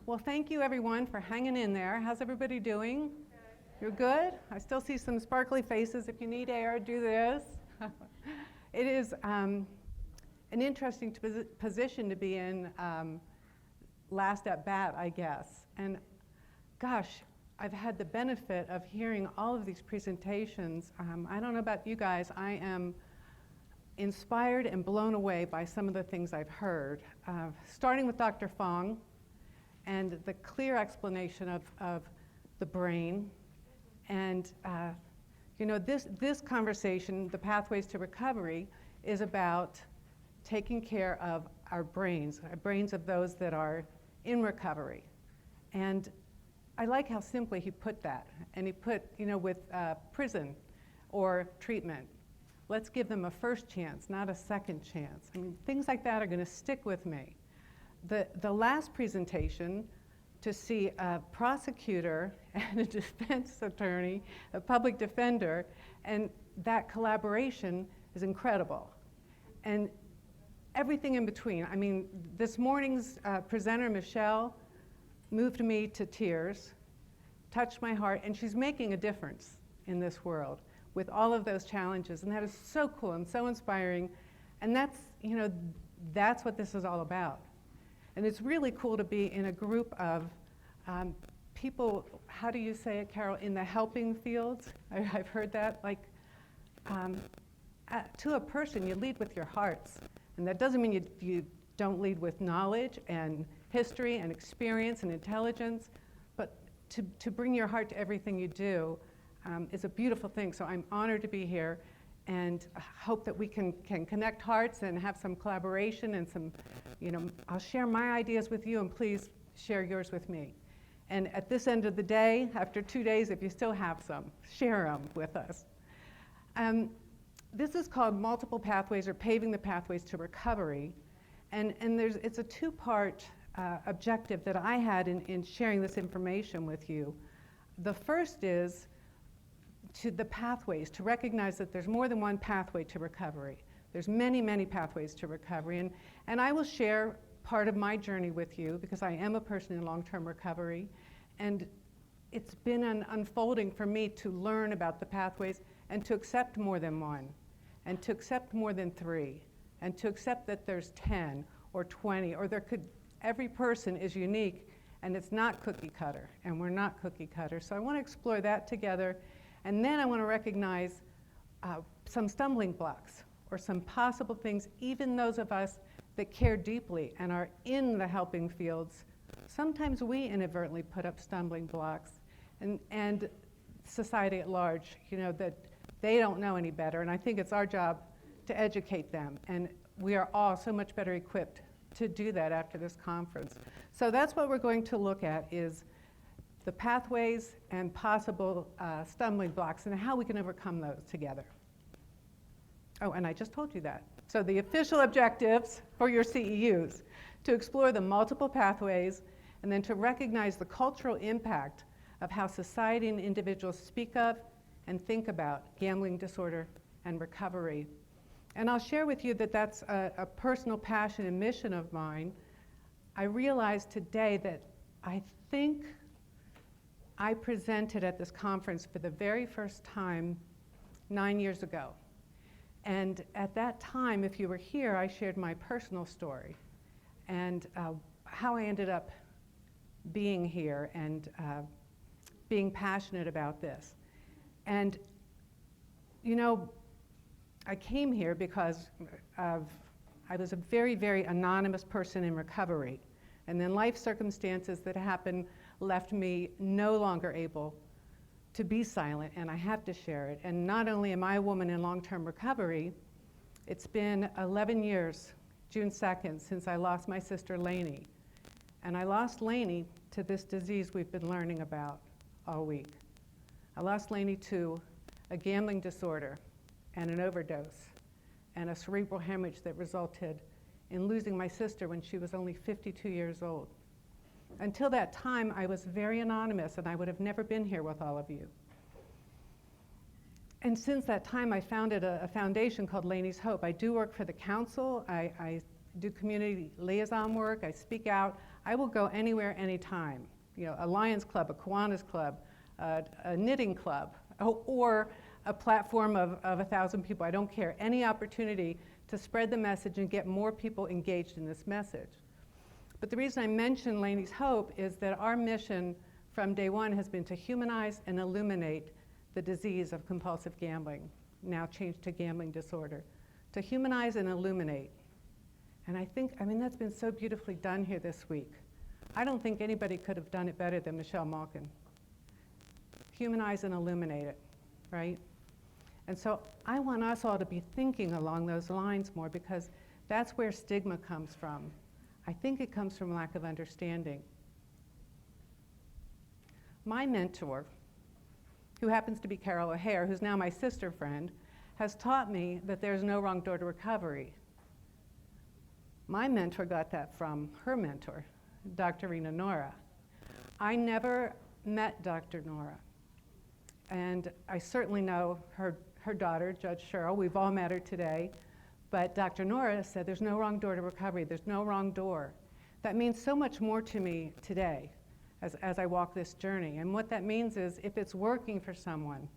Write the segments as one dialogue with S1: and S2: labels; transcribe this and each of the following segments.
S1: Well, thank you everyone for hanging in there. How's everybody doing? You're good? I still see some sparkly faces. If you need air, do this. It is an interesting position to be in last at bat, I guess. And gosh, I've had the benefit of hearing all of these presentations. I don't know about you guys, I am inspired and blown away by some of the things I've heard. Starting with Dr. Fong and the clear explanation of the brain. And you know, this conversation, the Pathways to Recovery, is about taking care of our brains of those that are in recovery. And I like how simply he put that. And he put, you know, with prison or treatment, let's give them a first chance, not a second chance. I mean, things like that are going to stick with me. The last presentation, to see a prosecutor and a defense attorney, a public defender, and that collaboration is incredible. And everything in between. I mean, this morning's presenter, Michelle, moved me to tears, touched my heart, and she's making a difference in this world with all of those challenges, and that is so cool and so inspiring. And that's, you know, that's what this is all about. And it's really cool to be in a group of people, how do you say it, Carol, in the helping fields? I've heard that, like, to a person, you lead with your hearts. And that doesn't mean you don't lead with knowledge and history and experience and intelligence, but to bring your heart to everything you do is a beautiful thing. So I'm honored to be here, and hope that we can connect hearts and have some collaboration and some, you know, I'll share my ideas with you, and please share yours with me. And at this end of the day, after 2 days, if you still have some, share them with us. This is called Multiple Pathways, or Paving the Pathways to Recovery. And it's a two-part objective that I had in sharing this information with you. The first is to the pathways, to recognize that there's more than one pathway to recovery. There's many, many pathways to recovery. And I will share part of my journey with you, because I am a person in long-term recovery. And it's been an unfolding for me to learn about the pathways and to accept more than one, and to accept more than 3, and to accept that there's 10 or 20, or every person is unique, and it's not cookie cutter, and we're not cookie cutter. So I want to explore that together. And then I want to recognize some stumbling blocks, or some possible things, even those of us that care deeply and are in the helping fields. Sometimes we inadvertently put up stumbling blocks, and society at large, you know, that they don't know any better. And I think it's our job to educate them. And we are all so much better equipped to do that after this conference. So that's what we're going to look at, is the pathways and possible stumbling blocks, and how we can overcome those together. Oh, and I just told you that. So the official objectives for your CEUs, to explore the multiple pathways, and then to recognize the cultural impact of how society and individuals speak of and think about gambling disorder and recovery. And I'll share with you that that's a personal passion and mission of mine. I realized today that I think I presented at this conference for the very first time 9 years ago. And at that time, if you were here, I shared my personal story and how I ended up being here and being passionate about this. And, you know, I came here because I was a very, very anonymous person in recovery. And then life circumstances that happened left me no longer able to be silent, and I have to share it. And not only am I a woman in long-term recovery, it's been 11 years, June 2nd, since I lost my sister Lainey. And I lost Lainey to this disease we've been learning about all week. I lost Lainey to a gambling disorder and an overdose and a cerebral hemorrhage that resulted in losing my sister when she was only 52 years old. Until that time, I was very anonymous, and I would have never been here with all of you. And since that time, I founded a foundation called Lainey's Hope. I do work for the council. I do community liaison work. I speak out. I will go anywhere, anytime. You know, a Lions Club, a Kiwanis Club, a knitting club, or a platform of 1,000 people. I don't care. Any opportunity to spread the message and get more people engaged in this message. But the reason I mention Laney's Hope is that our mission from day one has been to humanize and illuminate the disease of compulsive gambling, now changed to gambling disorder. To humanize and illuminate. And I mean, that's been so beautifully done here this week. I don't think anybody could have done it better than Michelle Malkin. Humanize and illuminate it, right? And so I want us all to be thinking along those lines more, because that's where stigma comes from. I think it comes from lack of understanding. My mentor, who happens to be Carol OHare, who's now my sister friend, has taught me that there's no wrong door to recovery. My mentor got that from her mentor, Dr. Rena Nora. I never met Dr. Nora, and I certainly know her daughter, Judge Cheryl. We've all met her today. But Dr. Nora said there's no wrong door to recovery. There's no wrong door. That means so much more to me today as I walk this journey. And what that means is, if it's working for someone,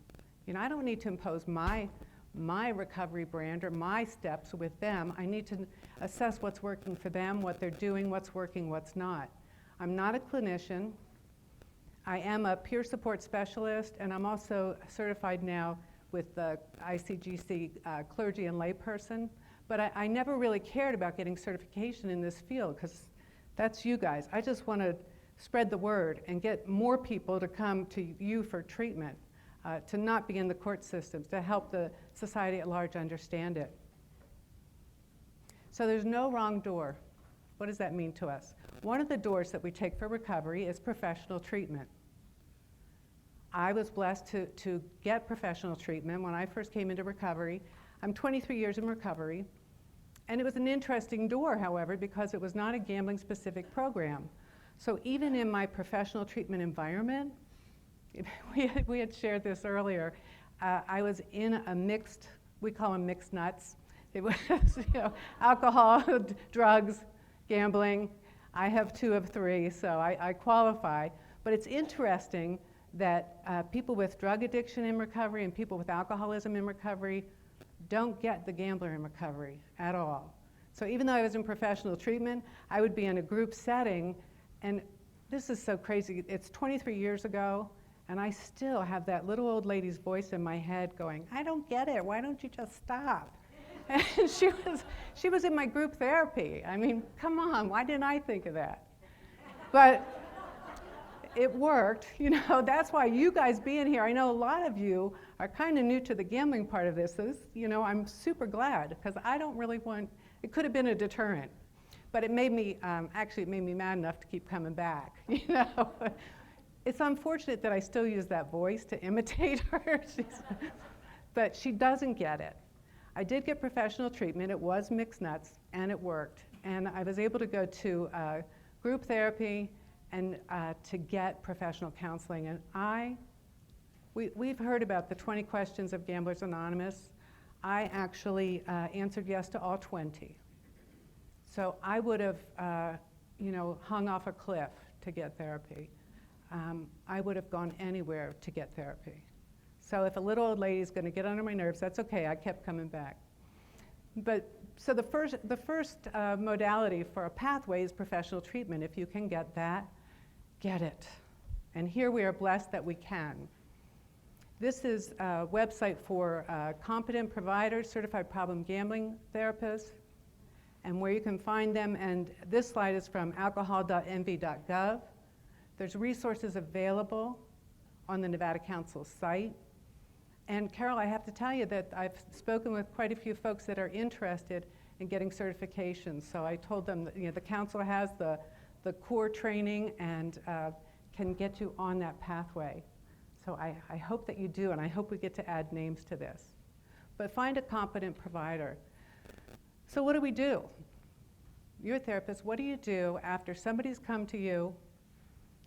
S1: you know, I don't need to impose my recovery brand or my steps with them. I need to assess what's working for them, what they're doing, what's working, what's not. I'm not a clinician. I am a peer support specialist, and I'm also certified now with the ICGC clergy and layperson. But I never really cared about getting certification in this field, because that's you guys. I just want to spread the word and get more people to come to you for treatment, to not be in the court systems, to help the society at large understand it. So there's no wrong door. What does that mean to us? One of the doors that we take for recovery is professional treatment. I was blessed to get professional treatment when I first came into recovery. I'm 23 years in recovery. And it was an interesting door, however, because it was not a gambling-specific program. So even in my professional treatment environment, we had shared this earlier, I was in a mixed, we call them mixed nuts. It was, you know, alcohol, drugs, gambling. I have 2 of 3, so I qualify. But it's interesting that people with drug addiction in recovery and people with alcoholism in recovery don't get the gambler in recovery at all. So even though I was in professional treatment, I would be in a group setting, and this is so crazy. It's 23 years ago, and I still have that little old lady's voice in my head going, I don't get it, why don't you just stop? And she was in my group therapy. I mean, come on, why didn't I think of that? But it worked, you know. That's why you guys being here, I know a lot of you are kind of new to the gambling part of this. So this, you know, I'm super glad, because I don't really want, it could have been a deterrent, but it made me, actually it made me mad enough to keep coming back, you know. It's unfortunate that I still use that voice to imitate her, but she doesn't get it. I did get professional treatment. It was mixed nuts, and it worked. And I was able to go to group therapy and to get professional counseling. And we've heard about the 20 questions of Gamblers Anonymous. I actually answered yes to all 20. So I would have, you know, hung off a cliff to get therapy. I would have gone anywhere to get therapy. So if a little old lady is going to get under my nerves, that's okay. I kept coming back. But so the first modality for a pathway is professional treatment. If you can get that, get it. And here we are blessed that we can. This is a website for competent providers, certified problem gambling therapists, and where you can find them. And this slide is from alcohol.nv.gov. There's resources available on the Nevada Council's site. And Carol, I have to tell you that I've spoken with quite a few folks that are interested in getting certifications. So I told them that, you know, the council has the core training and can get you on that pathway. So I hope that you do, and I hope we get to add names to this. But find a competent provider. So what do we do? You're a therapist. What do you do after somebody's come to you,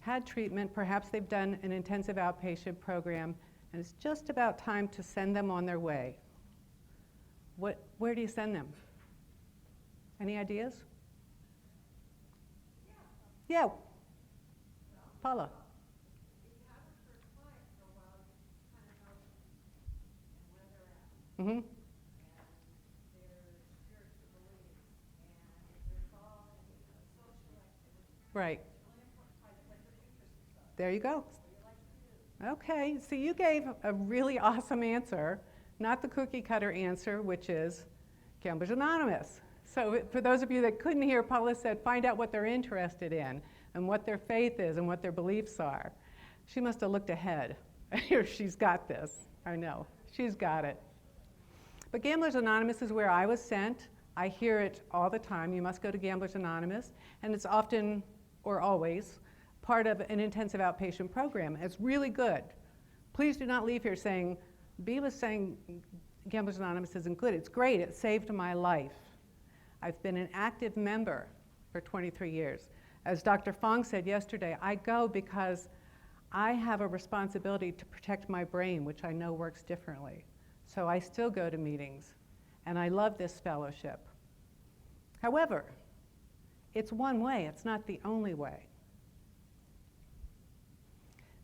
S1: had treatment, perhaps they've done an intensive outpatient program, and it's just about time to send them on their way? Where do you send them? Any ideas? Yeah. Paula. Mm-hmm. Right. There you go. Okay, so you gave a really awesome answer, not the cookie cutter answer, which is Gamblers Anonymous. So for those of you that couldn't hear, Paula said find out what they're interested in and what their faith is and what their beliefs are. She must have looked ahead. She's got this. I know. She's got it. But Gamblers Anonymous is where I was sent. I hear it all the time. You must go to Gamblers Anonymous. And it's often, or always, part of an intensive outpatient program. It's really good. Please do not leave here saying, Bea was saying Gamblers Anonymous isn't good. It's great. It saved my life. I've been an active member for 23 years. As Dr. Fong said yesterday, I go because I have a responsibility to protect my brain, which I know works differently. So I still go to meetings, and I love this fellowship. However, it's one way. It's not the only way.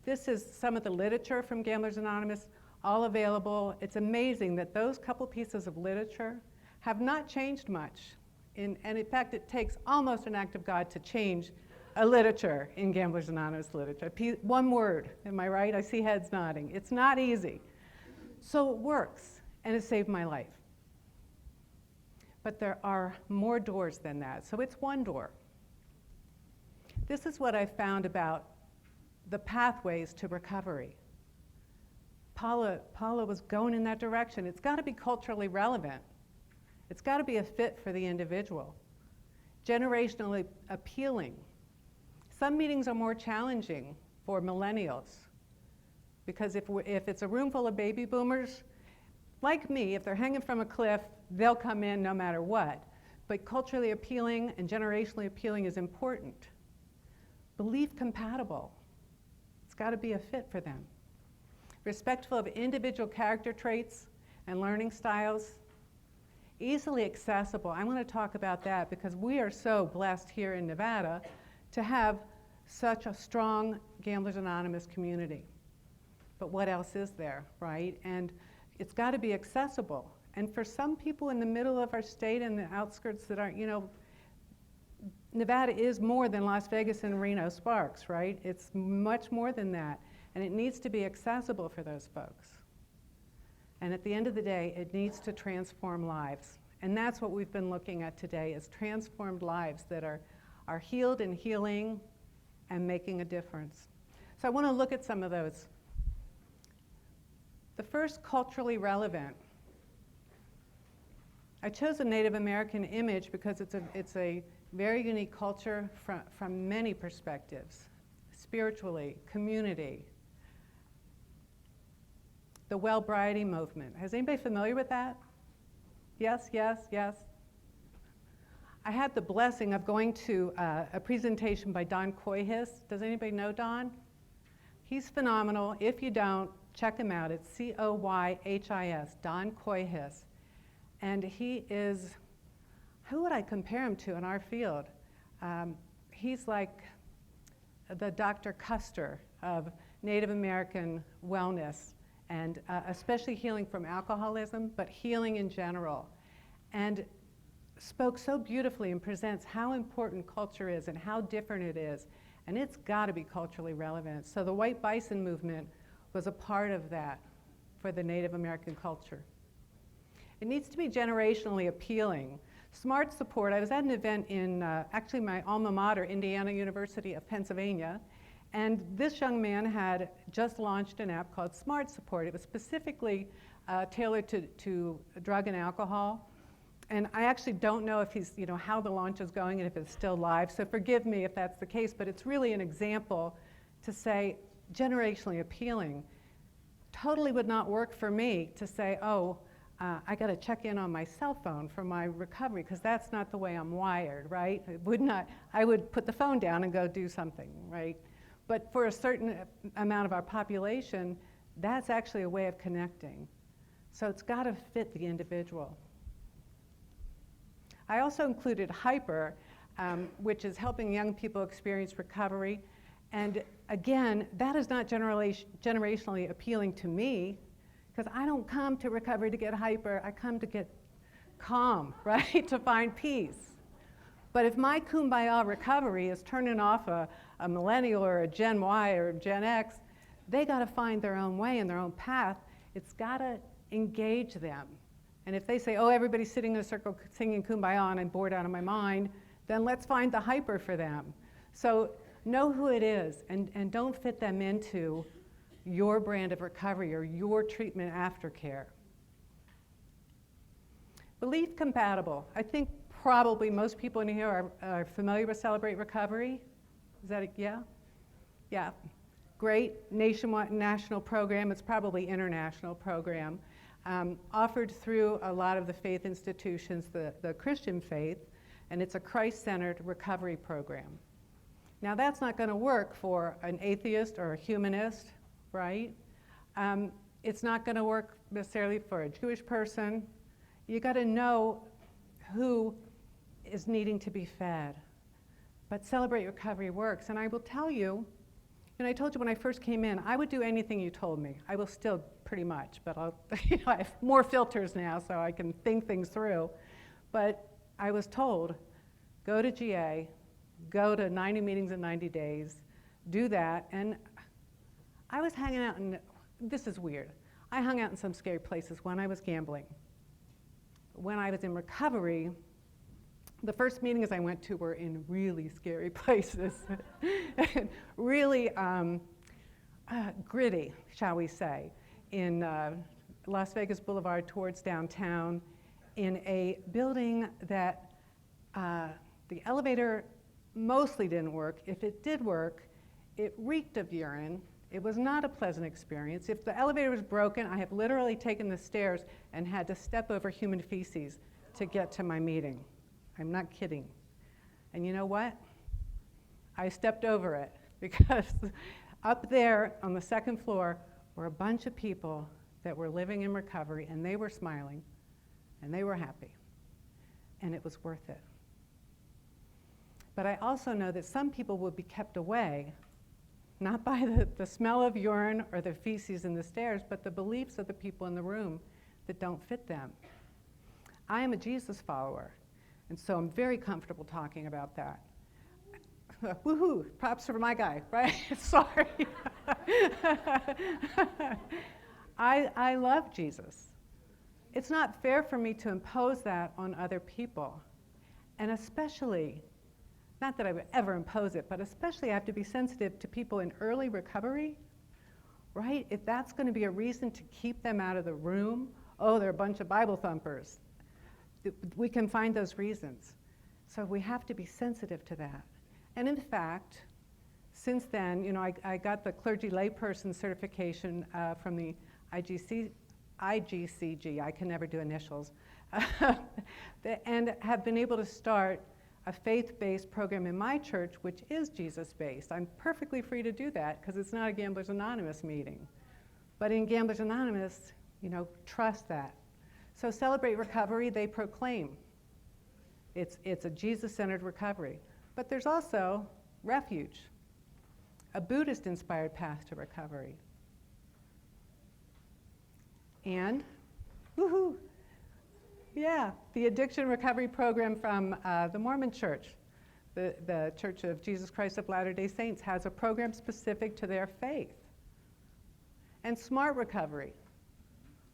S1: This is some of the literature from Gamblers Anonymous, all available. It's amazing that those couple pieces of literature have not changed much. And in fact, it takes almost an act of God to change a literature in Gamblers Anonymous literature. One word, am I right? I see heads nodding. It's not easy. So it works, and it saved my life. But there are more doors than that, so it's one door. This is what I found about the pathways to recovery. Paula was going in that direction. It's got to be culturally relevant. It's got to be a fit for the individual. Generationally appealing. Some meetings are more challenging for millennials because if it's a room full of baby boomers, like me, if they're hanging from a cliff, they'll come in no matter what. But culturally appealing and generationally appealing is important. Belief compatible. It's got to be a fit for them. Respectful of individual character traits and learning styles. Easily accessible. I'm going to talk about that because we are so blessed here in Nevada to have such a strong Gamblers Anonymous community. But what else is there, right? And it's got to be accessible. And for some people in the middle of our state and the outskirts that aren't, Nevada is more than Las Vegas and Reno Sparks, right? It's much more than that. And it needs to be accessible for those folks. And at the end of the day, it needs to transform lives. And that's what we've been looking at today, is transformed lives that are healed and healing and making a difference. So I want to look at some of those. The first, culturally relevant. I chose a Native American image because it's a very unique culture from many perspectives, spiritually, community. The Wellbriety movement. Is anybody familiar with that? Yes, yes, yes. I had the blessing of going to a presentation by Don Coyhis. Does anybody know Don? He's phenomenal. If you don't, check him out. It's Coyhis, Don Coyhis. And he is, who would I compare him to in our field? He's like the Dr. Custer of Native American wellness, and especially healing from alcoholism, but healing in general. And spoke so beautifully and presents how important culture is and how different it is. And it's got to be culturally relevant. So the White Bison movement was a part of that for the Native American culture. It needs to be generationally appealing. Smart support. I was at an event in actually my alma mater, Indiana University of Pennsylvania, and this young man had just launched an app called Smart Support. It was specifically tailored to drug and alcohol. And I actually don't know if he's, how the launch is going and if it's still live, so forgive me if that's the case, but it's really an example to say generationally appealing. Totally would not work for me to say, I got to check in on my cell phone for my recovery, because that's not the way I'm wired, right? I would put the phone down and go do something, right? But for a certain amount of our population, that's actually a way of connecting. So it's got to fit the individual. I also included hyper. which is helping young people experience recovery. And again, that is not generationally appealing to me, because I don't come to recovery to get hyper, I come to get calm, right, to find peace. But if my kumbaya recovery is turning off a millennial or a Gen Y or a Gen X, they got to find their own way and their own path. It's got to engage them. And if they say, oh, everybody's sitting in a circle singing kumbaya and I'm bored out of my mind, then let's find the hyper for them. So know who it is, and don't fit them into your brand of recovery or your treatment aftercare. Belief compatible. I think probably most people in here are familiar with Celebrate Recovery. Is that yeah? Yeah. Great nationwide, national program. It's probably international program. Offered through a lot of the faith institutions, the Christian faith, and it's a Christ-centered recovery program. Now that's not going to work for an atheist or a humanist, right? It's not going to work necessarily for a Jewish person. You got to know who is needing to be fed. But Celebrate Recovery works, and I will tell you, and I told you when I first came in, I would do anything you told me. I will still pretty much, but I'll, I have more filters now so I can think things through. But I was told, go to GA, go to 90 meetings in 90 days, do that, and I was hanging out in, this is weird, I hung out in some scary places when I was gambling. When I was in recovery, the first meetings I went to were in really scary places, really gritty, shall we say, in Las Vegas Boulevard towards downtown, in a building that the elevator mostly didn't work. If it did work, it reeked of urine. It was not a pleasant experience. If the elevator was broken, I have literally taken the stairs and had to step over human feces to get to my meeting. I'm not kidding. And you know what? I stepped over it because up there on the second floor were a bunch of people that were living in recovery, and they were smiling and they were happy, and it was worth it. But I also know that some people will be kept away, not by the smell of urine or the feces in the stairs, but the beliefs of the people in the room that don't fit them. I am a Jesus follower, and so I'm very comfortable talking about that. Woohoo, props for my guy, right? Sorry. I love Jesus. It's not fair for me to impose that on other people. And especially, not that I would ever impose it, but especially I have to be sensitive to people in early recovery, right? If that's going to be a reason to keep them out of the room, oh, they're a bunch of Bible thumpers. We can find those reasons. So we have to be sensitive to that. And in fact, since then, you know, I got the clergy layperson certification from the IGCG, I can never do initials, and have been able to start a faith-based program in my church, which is Jesus-based. I'm perfectly free to do that because it's not a Gamblers Anonymous meeting. But in Gamblers Anonymous, you know, trust that. So Celebrate Recovery, they proclaim it's a Jesus-centered recovery. But there's also Refuge, a Buddhist-inspired path to recovery. And, woohoo, yeah, the addiction recovery program from the Mormon Church, the Church of Jesus Christ of Latter-day Saints, has a program specific to their faith. And Smart Recovery.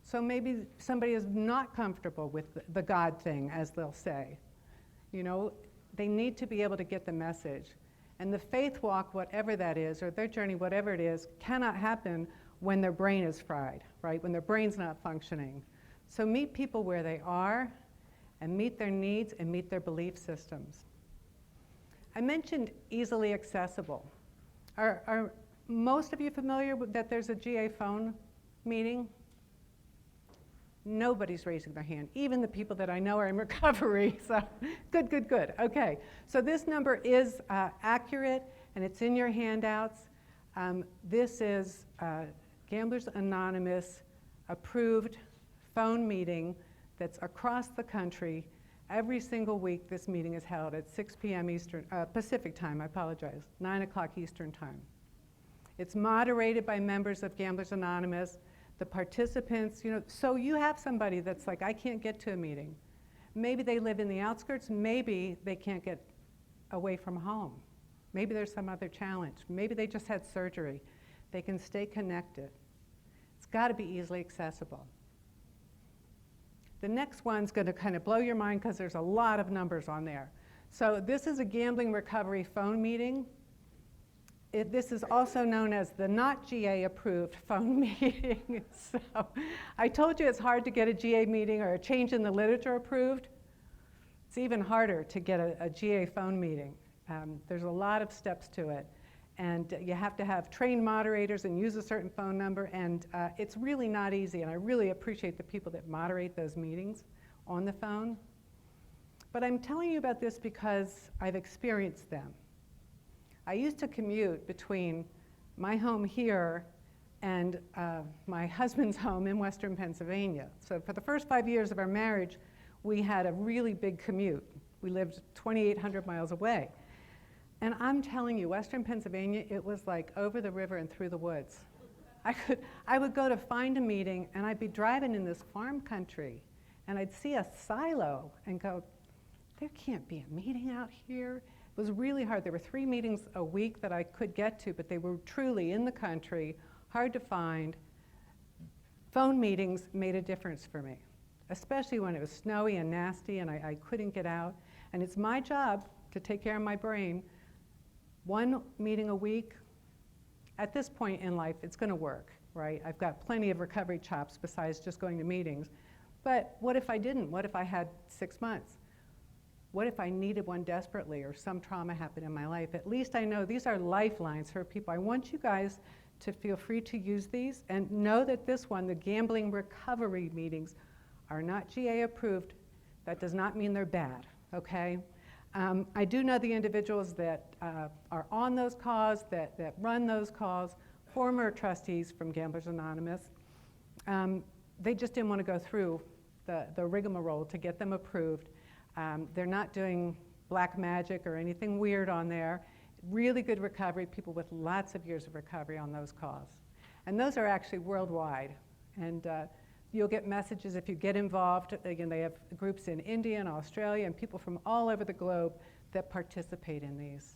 S1: So maybe somebody is not comfortable with the God thing, as they'll say. You know, they need to be able to get the message. And the faith walk, whatever that is, or their journey, whatever it is, cannot happen when their brain is fried, right? When their brain's not functioning. So meet people where they are and meet their needs and meet their belief systems. I mentioned easily accessible. Are most of you familiar with that there's a Geophone meeting? Nobody's raising their hand, even the people that I know are in recovery. So good, good, good. Okay, so this number is accurate, and it's in your handouts. This is Gamblers Anonymous approved phone meeting that's across the country Every single week, this meeting is held at 6 p.m. Eastern, Pacific time, I apologize, 9 o'clock Eastern time. It's moderated by members of Gamblers Anonymous. The participants, so you have somebody that's like, I can't get to a meeting. Maybe they live in the outskirts, maybe they can't get away from home. Maybe there's some other challenge. Maybe they just had surgery. They can stay connected. It's got to be easily accessible. The next one's going to kind of blow your mind because there's a lot of numbers on there. So this is a gambling recovery phone meeting. This is also known as the not GA approved phone meeting. So I told you it's hard to get a GA meeting or a change in the literature approved. It's even harder to get a GA phone meeting. There's a lot of steps to it. And you have to have trained moderators and use a certain phone number. And it's really not easy. And I really appreciate the people that moderate those meetings on the phone. But I'm telling you about this because I've experienced them. I used to commute between my home here and my husband's home in Western Pennsylvania. So for the first 5 years of our marriage, we had a really big commute. We lived 2,800 miles away. And I'm telling you, Western Pennsylvania, it was like over the river and through the woods. I would go to find a meeting, and I'd be driving in this farm country, and I'd see a silo and go, there can't be a meeting out here. It was really hard. There were 3 meetings a week that I could get to, but they were truly in the country, hard to find. Phone meetings made a difference for me, especially when it was snowy and nasty and I couldn't get out. And it's my job to take care of my brain. 1 meeting a week, at this point in life, it's going to work, right? I've got plenty of recovery chops besides just going to meetings. But what if I didn't? What if I had 6 months? What if I needed one desperately or some trauma happened in my life? At least I know these are lifelines for people. I want you guys to feel free to use these and know that this one, the gambling recovery meetings, are not GA approved. That does not mean they're bad, okay? I do know the individuals that are on those calls, that run those calls, former trustees from Gamblers Anonymous. They just didn't want to go through the rigmarole to get them approved. They're not doing black magic or anything weird on there. Really good recovery, people with lots of years of recovery on those calls. And those are actually worldwide. And you'll get messages if you get involved. Again, they have groups in India and Australia and people from all over the globe that participate in these.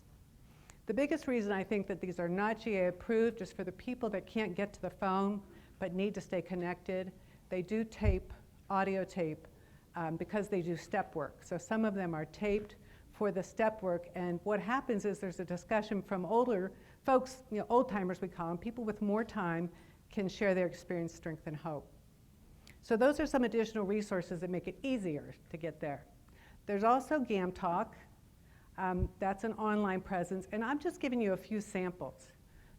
S1: The biggest reason I think that these are not GA approved is for the people that can't get to the phone but need to stay connected. They do tape, audio tape, because they do step work. So some of them are taped for the step work, and what happens is there's a discussion from older folks, old timers we call them, people with more time can share their experience, strength, and hope. So those are some additional resources that make it easier to get there. There's also GAM Talk. That's an online presence, and I'm just giving you a few samples.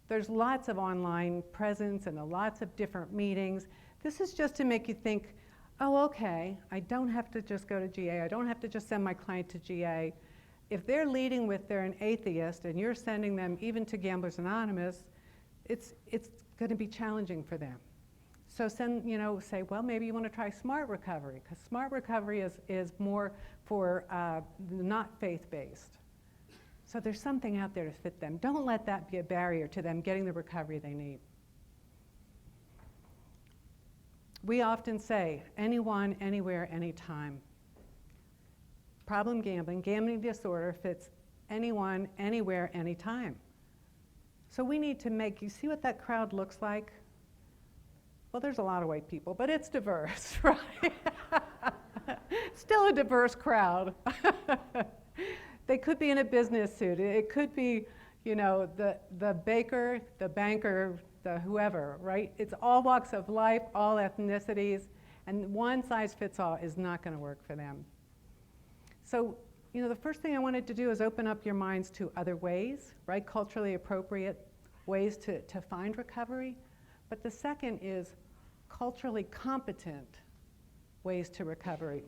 S1: There's lots of online presence and lots of different meetings. This is just to make you think, oh, okay, I don't have to just go to GA. I don't have to just send my client to GA. If they're leading with they're an atheist and you're sending them even to Gamblers Anonymous, it's going to be challenging for them. So say, well, maybe you want to try Smart Recovery, because Smart Recovery is more for not faith-based. So there's something out there to fit them. Don't let that be a barrier to them getting the recovery they need. We often say, anyone, anywhere, anytime. Problem gambling disorder fits anyone, anywhere, anytime. So we need to you see what that crowd looks like? Well, there's a lot of white people, but it's diverse, right? Still a diverse crowd. They could be in a business suit. It could be, the baker, the banker, the whoever, right? It's all walks of life, all ethnicities, and one size fits all is not going to work for them. So, the first thing I wanted to do is open up your minds to other ways, right? Culturally appropriate ways to find recovery. But the second is culturally competent ways to recovery.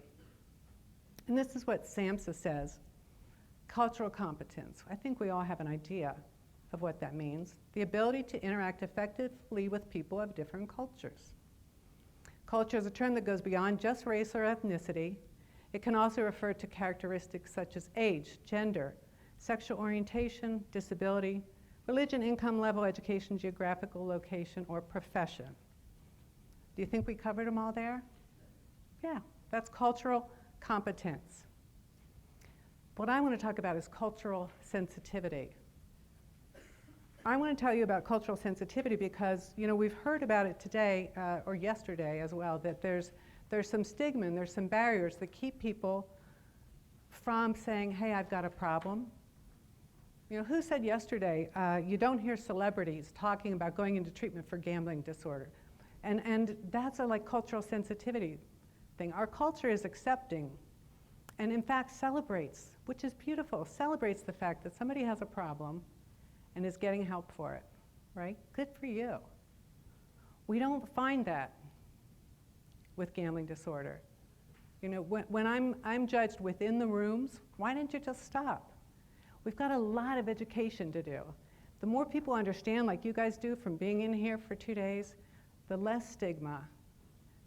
S1: And this is what SAMHSA says, cultural competence. I think we all have an idea of what that means. The ability to interact effectively with people of different cultures. Culture is a term that goes beyond just race or ethnicity. It can also refer to characteristics such as age, gender, sexual orientation, disability, religion, income level, education, geographical location, or profession. Do you think we covered them all there? Yeah, that's cultural competence. What I want to talk about is cultural sensitivity. I want to tell you about cultural sensitivity because, you know, we've heard about it today or yesterday as well, that there's some stigma and there's some barriers that keep people from saying, hey, I've got a problem. You know, who said yesterday, you don't hear celebrities talking about going into treatment for gambling disorder? And that's a like cultural sensitivity thing. Our culture is accepting and in fact celebrates, which is beautiful, celebrates the fact that somebody has a problem and is getting help for it, right? Good for you. We don't find that with gambling disorder. You know, when I'm judged within the rooms, why didn't you just stop? We've got a lot of education to do. The more people understand, like you guys do from being in here for 2 days, the less stigma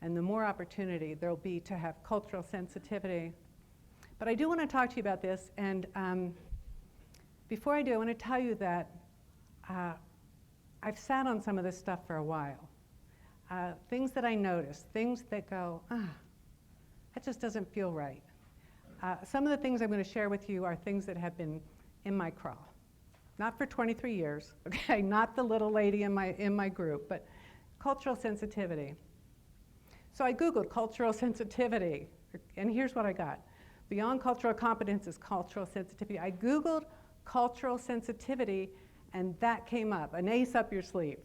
S1: and the more opportunity there'll be to have cultural sensitivity. But I do want to talk to you about this, and before I do, I want to tell you that I've sat on some of this stuff for a while. Things that I notice, things that go, that just doesn't feel right. Some of the things I'm going to share with you are things that have been in my craw. Not for 23 years, okay, not the little lady in my group, but cultural sensitivity. So I Googled cultural sensitivity, and here's what I got. Beyond cultural competence is cultural sensitivity. I Googled cultural sensitivity, and that came up, an ace up your sleeve.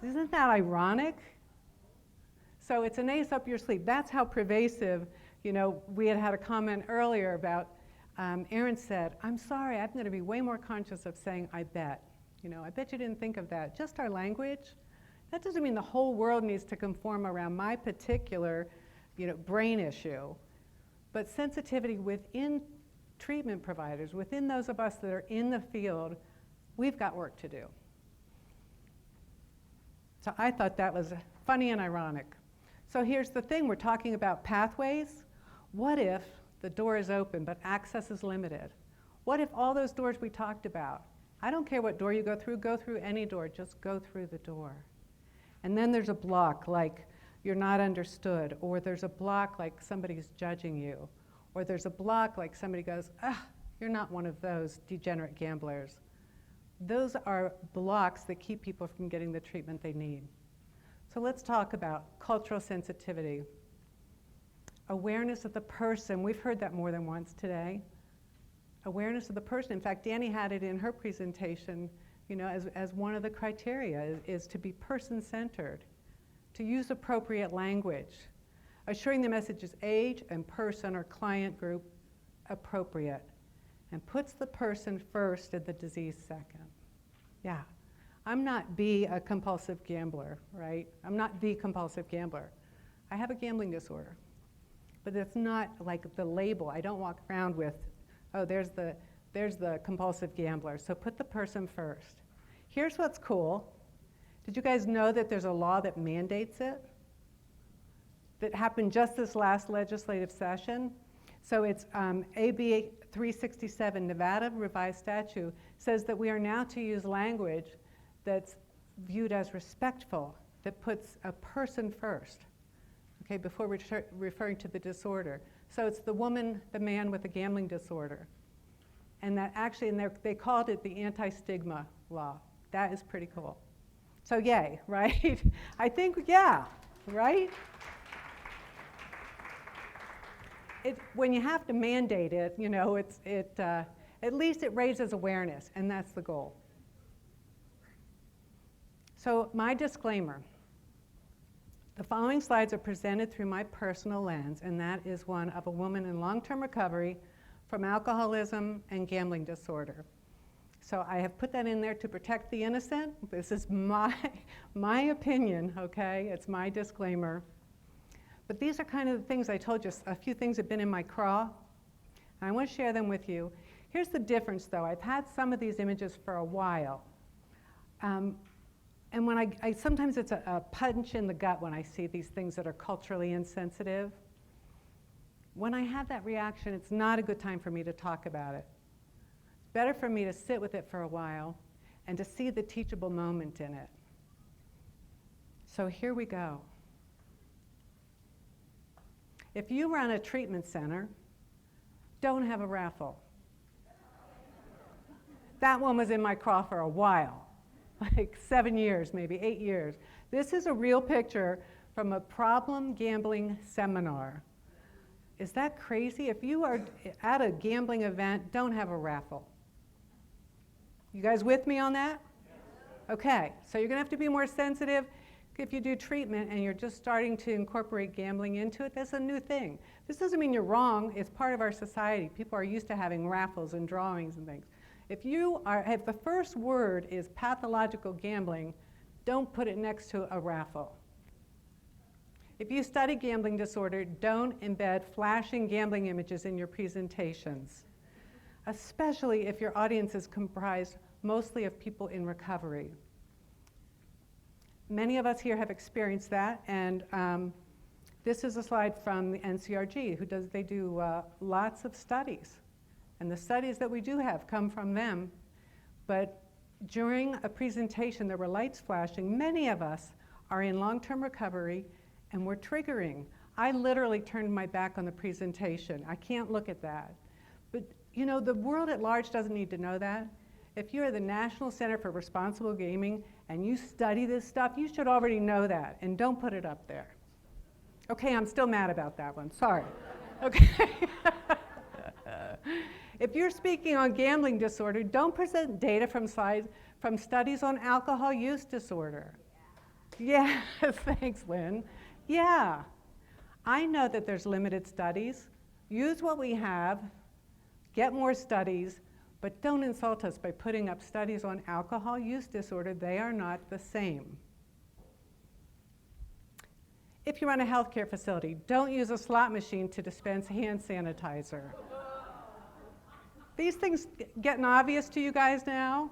S1: Isn't that ironic? So it's an ace up your sleeve. That's how pervasive, you know, we had a comment earlier about, Erin said, I'm sorry, I'm going to be way more conscious of saying, I bet. You know, I bet you didn't think of that. Just our language. That doesn't mean the whole world needs to conform around my particular, you know, brain issue. But sensitivity within treatment providers, within those of us that are in the field, we've got work to do. So I thought that was funny and ironic. So here's the thing, we're talking about pathways. What if the door is open but access is limited? What if all those doors we talked about, I don't care what door you go through any door, just go through the door. And then there's a block like you're not understood, or there's a block like somebody's judging you, or there's a block like somebody goes, you're not one of those degenerate gamblers. Those are blocks that keep people from getting the treatment they need. So let's talk about cultural sensitivity. Awareness of the person, we've heard that more than once today. Awareness of the person, in fact, Danny had it in her presentation, you know, as one of the criteria is to be person-centered, to use appropriate language, assuring the message is age and person or client group appropriate, and puts the person first and the disease second. Yeah, I'm not a compulsive gambler, right? I'm not the compulsive gambler. I have a gambling disorder, but it's not like the label. I don't walk around with, oh, there's the compulsive gambler, so put the person first. Here's what's cool. Did you guys know that there's a law that mandates it? That happened just this last legislative session. So it's AB 367, Nevada revised statute, says that we are now to use language that's viewed as respectful, that puts a person first, okay, before referring to the disorder. So it's the woman, the man with the gambling disorder. And that actually, they called it the AntiStigma Law. That is pretty cool. So yay, right? I think, yeah, right? When you have to mandate it, you know, at least it raises awareness, and that's the goal. So my disclaimer, the following slides are presented through my personal lens, and that is one of a woman in long-term recovery from alcoholism and gambling disorder. So I have put that in there to protect the innocent. This is my opinion, okay? It's my disclaimer. But these are kind of the things I told you. A few things have been in my craw, and I want to share them with you. Here's the difference, though. I've had some of these images for a while. And when I sometimes it's a punch in the gut when I see these things that are culturally insensitive. when I have that reaction, it's not a good time for me to talk about it. It's better for me to sit with it for a while and to see the teachable moment in it. So here we go. If you run a treatment center, don't have a raffle. That one was in my craw for a while, like 7 years, maybe 8 years. This is a real picture from a problem gambling seminar. Is that crazy? If you are at a gambling event, don't have a raffle. You guys with me on that? Okay, so you're gonna have to be more sensitive. If you do treatment and you're just starting to incorporate gambling into it, that's a new thing. This doesn't mean you're wrong, it's part of our society. People are used to having raffles and drawings and things. If the first word is pathological gambling, don't put it next to a raffle. If you study gambling disorder, don't embed flashing gambling images in your presentations, especially if your audience is comprised mostly of people in recovery. Many of us here have experienced that, and this is a slide from the NCRG, they do lots of studies. And the studies that we do have come from them. But during a presentation, there were lights flashing. Many of us are in long-term recovery, and we're triggering. I literally turned my back on the presentation. I can't look at that. But you know, the world at large doesn't need to know that. If you're the National Center for Responsible Gaming and you study this stuff, you should already know that, and don't put it up there. Okay, I'm still mad about that one, sorry. Okay. If you're speaking on gambling disorder, don't present data from studies on alcohol use disorder. Yes, thanks, Lynn. Yeah, I know that there's limited studies. Use what we have, get more studies, but don't insult us by putting up studies on alcohol use disorder. They are not the same. If you run a healthcare facility, don't use a slot machine to dispense hand sanitizer. These things getting obvious to you guys now?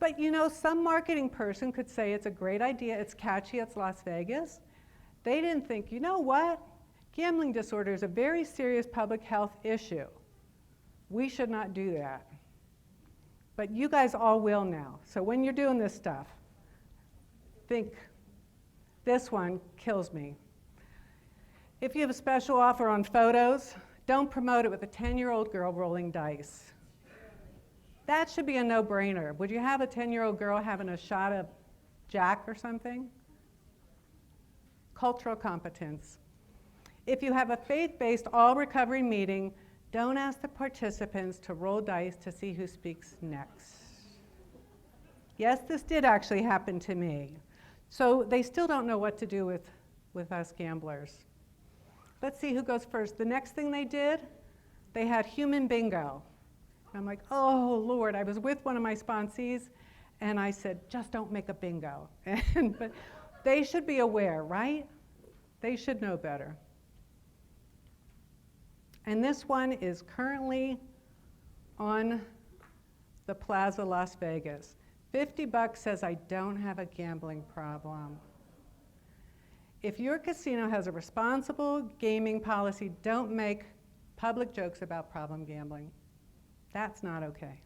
S1: But you know, some marketing person could say it's a great idea, it's catchy, it's Las Vegas. They didn't think, you know what? Gambling disorder is a very serious public health issue. We should not do that. But you guys all will now. So when you're doing this stuff, think, this one kills me. If you have a special offer on photos, don't promote it with a 10-year-old girl rolling dice. That should be a no-brainer. Would you have a 10-year-old girl having a shot of Jack or something? Cultural competence. If you have a faith-based all-recovery meeting, don't ask the participants to roll dice to see who speaks next. Yes, this did actually happen to me. So they still don't know what to do with us gamblers. Let's see who goes first. The next thing they did, they had human bingo. And I'm like, oh, Lord, I was with one of my sponsees, and I said, just don't make a bingo. But they should be aware, right? They should know better. And this one is currently on the Plaza Las Vegas. $50 says I don't have a gambling problem. If your casino has a responsible gaming policy, don't make public jokes about problem gambling. That's not okay.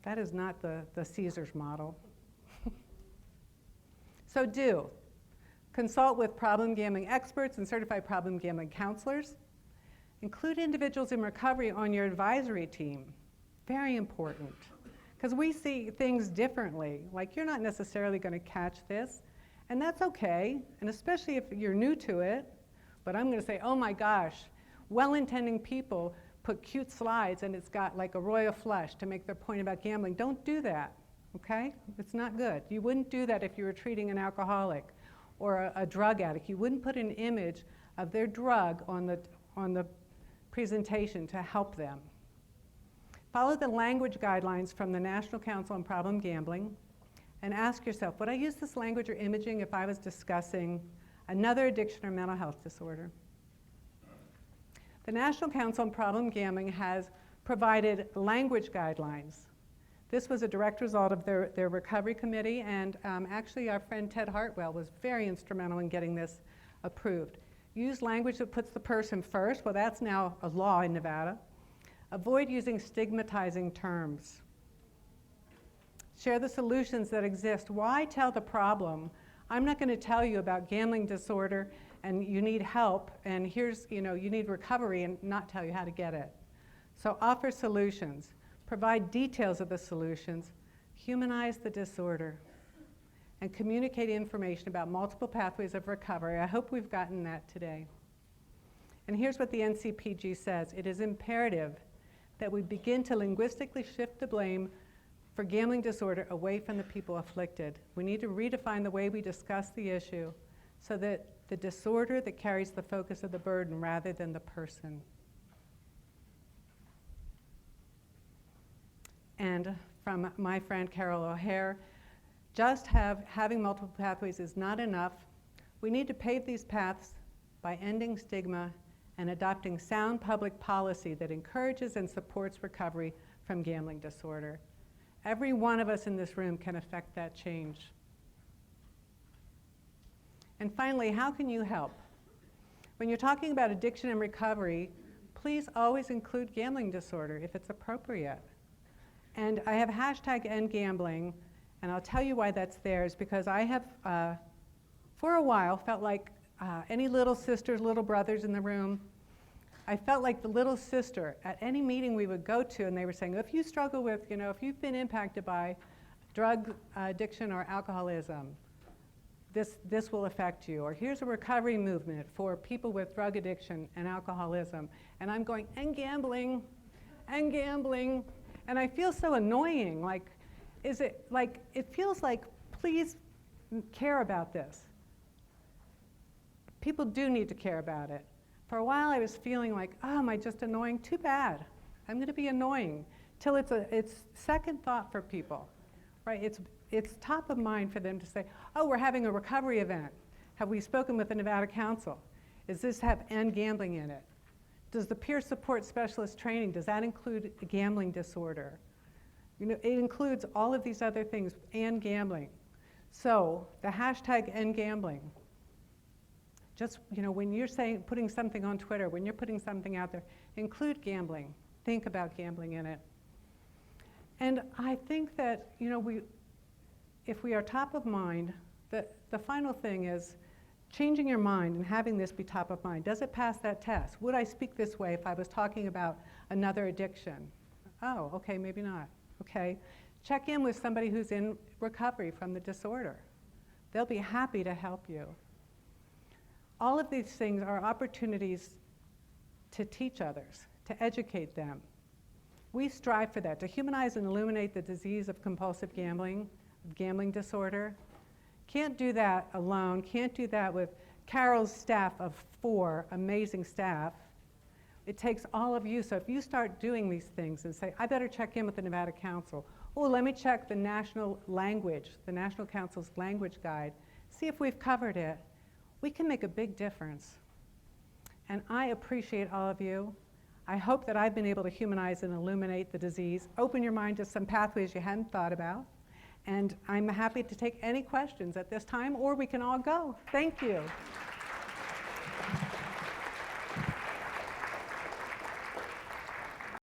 S1: That is not the Caesars model. So consult with problem gambling experts and certified problem gambling counselors. Include individuals in recovery on your advisory team. Very important. Because we see things differently. Like, you're not necessarily going to catch this, and that's okay, and especially if you're new to it. But I'm going to say, oh my gosh, well-intending people put cute slides and it's got like a royal flush to make their point about gambling. Don't do that, okay? It's not good. You wouldn't do that if you were treating an alcoholic or a drug addict. You wouldn't put an image of their drug on the presentation to help them. Follow the language guidelines from the National Council on Problem Gambling and ask yourself, would I use this language or imaging if I was discussing another addiction or mental health disorder? The National Council on Problem Gambling has provided language guidelines. This was a direct result of their recovery committee, and actually our friend Ted Hartwell was very instrumental in getting this approved. Use language that puts the person first. Well, that's now a law in Nevada. Avoid using stigmatizing terms. Share the solutions that exist. Why tell the problem? I'm not going to tell you about gambling disorder and you need help and here's, you need recovery and not tell you how to get it. So offer solutions. Provide details of the solutions. Humanize the disorder. And communicate information about multiple pathways of recovery. I hope we've gotten that today. And here's what the NCPG says. It is imperative that we begin to linguistically shift the blame for gambling disorder away from the people afflicted. We need to redefine the way we discuss the issue so that the disorder that carries the focus of the burden rather than the person. And from my friend Carol OHare, just having multiple pathways is not enough. We need to pave these paths by ending stigma and adopting sound public policy that encourages and supports recovery from gambling disorder. Every one of us in this room can affect that change. And finally, how can you help? When you're talking about addiction and recovery, please always include gambling disorder if it's appropriate. And I have #EndGambling, and I'll tell you why that's there is because I have, for a while, felt like any little sisters, little brothers in the room, I felt like the little sister at any meeting we would go to, and they were saying, if you struggle with, if you've been impacted by drug addiction or alcoholism, this will affect you. Or here's a recovery movement for people with drug addiction and alcoholism. And I'm going, and gambling, and I feel so annoying. Like, it feels like, please care about this. People do need to care about it. For a while I was feeling like, oh, am I just annoying? Too bad. I'm going to be annoying. Till it's second thought for people, right? It's top of mind for them to say, oh, we're having a recovery event. Have we spoken with the Nevada Council? Does this have end gambling in it? Does the peer support specialist training, does that include gambling disorder? It includes all of these other things and gambling. So the #EndGambling. Just, when you're putting something on Twitter, when you're putting something out there, include gambling. Think about gambling in it. And I think that, if we are top of mind, the final thing is changing your mind and having this be top of mind. Does it pass that test? Would I speak this way if I was talking about another addiction? Oh, okay, maybe not. Okay. Check in with somebody who's in recovery from the disorder. They'll be happy to help you. All of these things are opportunities to teach others, to educate them. We strive for that, to humanize and illuminate the disease of compulsive gambling disorder. Can't do that alone, can't do that with Carol's staff of 4 amazing staff. It takes all of you, so if you start doing these things and say, I better check in with the Nevada Council, oh, let me check the National Council's language guide, see if we've covered it, we can make a big difference. And I appreciate all of you. I hope that I've been able to humanize and illuminate the disease, open your mind to some pathways you hadn't thought about, and I'm happy to take any questions at this time, or we can all go. Thank you.